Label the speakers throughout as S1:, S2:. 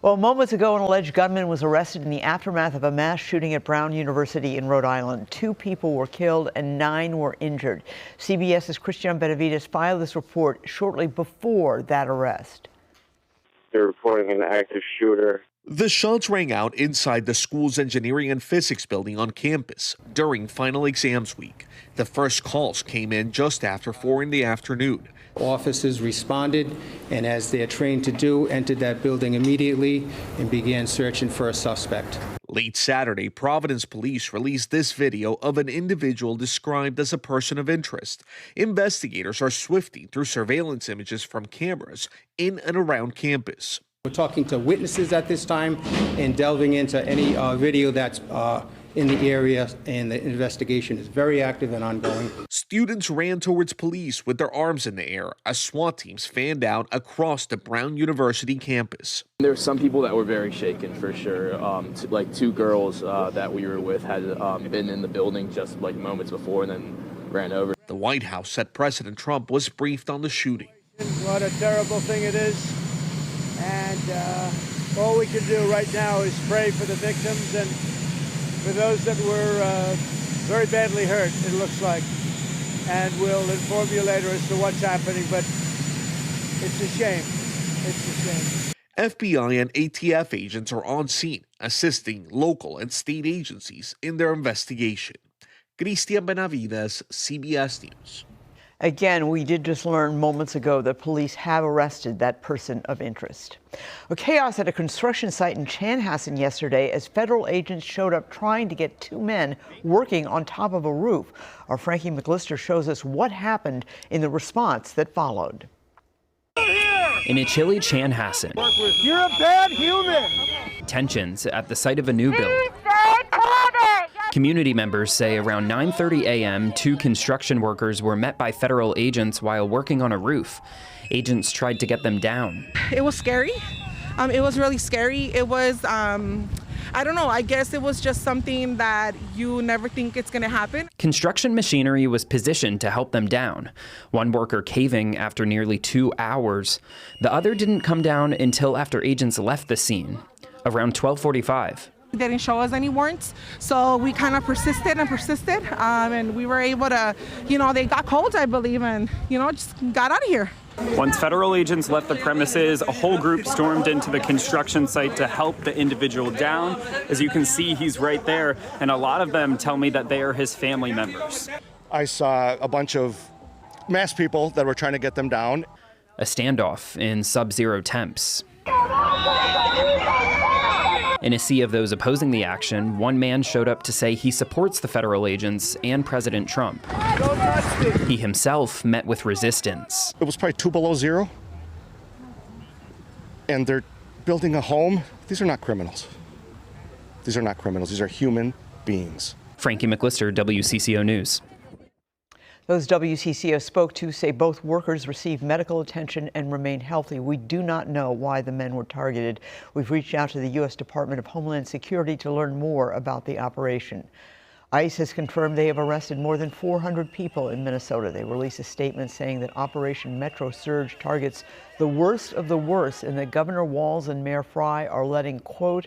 S1: Well, moments ago, an alleged gunman was arrested in the aftermath of a mass shooting at Brown University in Rhode Island. 2 people were killed and 9 were injured. CBS's Christian Benavides filed this report shortly before that arrest.
S2: They're reporting an active shooter.
S3: The shots rang out inside the school's engineering and physics building on campus during final exams week. The first calls came in just after 4 in the afternoon.
S4: Officers responded, and as they are trained to do, entered that building immediately and began searching for a suspect.
S3: Late Saturday, Providence police released this video of an individual described as a person of interest. Investigators are sifting through surveillance images from cameras in and around campus.
S4: We're talking to witnesses at this time and delving into any video that's in the area, and the investigation is very active and ongoing.
S3: Students ran towards police with their arms in the air as SWAT teams fanned out across the Brown University campus.
S5: There were some people that were very shaken, for sure. Like 2 girls that we were with had been in the building just like moments before and then ran over.
S3: The White House said President Trump was briefed on the shooting.
S6: What a terrible thing it is. And all we can do right now is pray for the victims and for those that were very badly hurt, it looks like. And we'll inform you later as to what's happening, but it's a shame. It's a shame.
S3: FBI and ATF agents are on scene, assisting local and state agencies in their investigation. Christian Benavides, CBS News.
S1: Again, we did just learn moments ago that police have arrested that person of interest. Chaos at a construction site in Chanhassen yesterday as federal agents showed up trying to get 2 men working on top of a roof. Our Frankie McLister shows us what happened in the response that followed.
S7: In a chilly Chanhassen,
S6: You're a bad human.
S7: tensions at the site of a new build. Community members say around 9:30 a.m., 2 construction workers were met by federal agents while working on a roof. Agents tried to get them down.
S8: It was scary. It was really scary. It was, I don't know, I guess it was just something that you never think it's going to happen.
S7: Construction machinery was positioned to help them down, one worker caving after nearly 2 hours. The other didn't come down until after agents left the scene, around 12:45.
S8: They didn't show us any warrants, so we kind of persisted, and we were able to, they got cold, I believe, and, just got out of here.
S9: Once federal agents left the premises, a whole group stormed into the construction site to help the individual down. As you can see, he's right there, and a lot of them tell me that they are his family members.
S10: I saw a bunch of masked people that were trying to get them down.
S7: A standoff in sub-zero temps. In a sea of those opposing the action, one man showed up to say he supports the federal agents and President Trump. He himself met with resistance.
S10: It was probably 2 below zero, and they're building a home. These are not criminals. These are not criminals. These are human beings.
S7: Frankie McLister, WCCO News.
S1: Those WCCO spoke to say both workers received medical attention and remain healthy. We do not know why the men were targeted. We've reached out to the U.S. Department of Homeland Security to learn more about the operation. ICE has confirmed they have arrested more than 400 people in Minnesota. They released a statement saying that Operation Metro Surge targets the worst of the worst and that Governor Walz and Mayor Fry are letting, quote,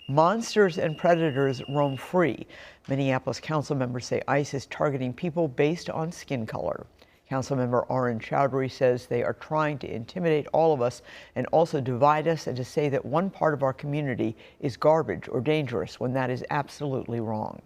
S1: monsters and predators roam free. Minneapolis council members say ICE is targeting people based on skin color. Councilmember Arun Chowdhury says they are trying to intimidate all of us and also divide us and to say that one part of our community is garbage or dangerous when that is absolutely wrong.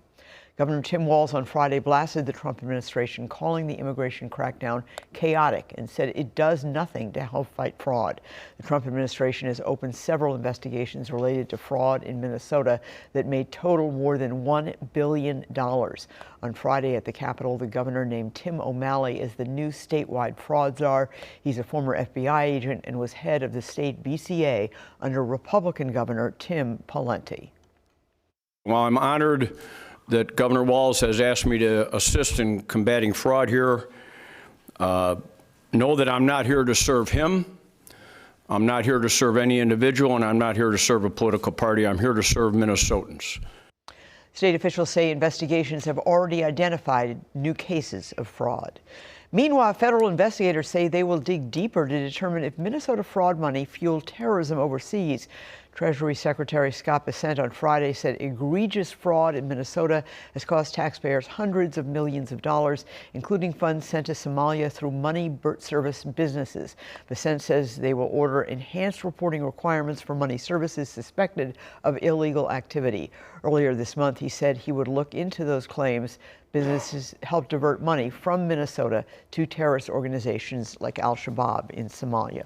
S1: Governor Tim Walz on Friday blasted the Trump administration, calling the immigration crackdown chaotic and said it does nothing to help fight fraud. The Trump administration has opened several investigations related to fraud in Minnesota that may total more than $1 billion. On Friday at the Capitol, the governor named Tim O'Malley as the new statewide fraud czar. He's a former FBI agent and was head of the state BCA under Republican Governor Tim Pawlenty.
S11: Well, I'm honored that Governor Walz has asked me to assist in combating fraud here. Know that I'm not here to serve him. I'm not here to serve any individual, and I'm not here to serve a political party. I'm here to serve Minnesotans.
S1: State officials say investigations have already identified new cases of fraud. Meanwhile, federal investigators say they will dig deeper to determine if Minnesota fraud money fueled terrorism overseas. Treasury Secretary Scott Bessent on Friday said egregious fraud in Minnesota has cost taxpayers hundreds of millions of dollars, including funds sent to Somalia through money service businesses. Bessent says they will order enhanced reporting requirements for money services suspected of illegal activity. Earlier this month, he said he would look into those claims. Businesses help divert money from Minnesota to terrorist organizations like al-Shabaab in Somalia.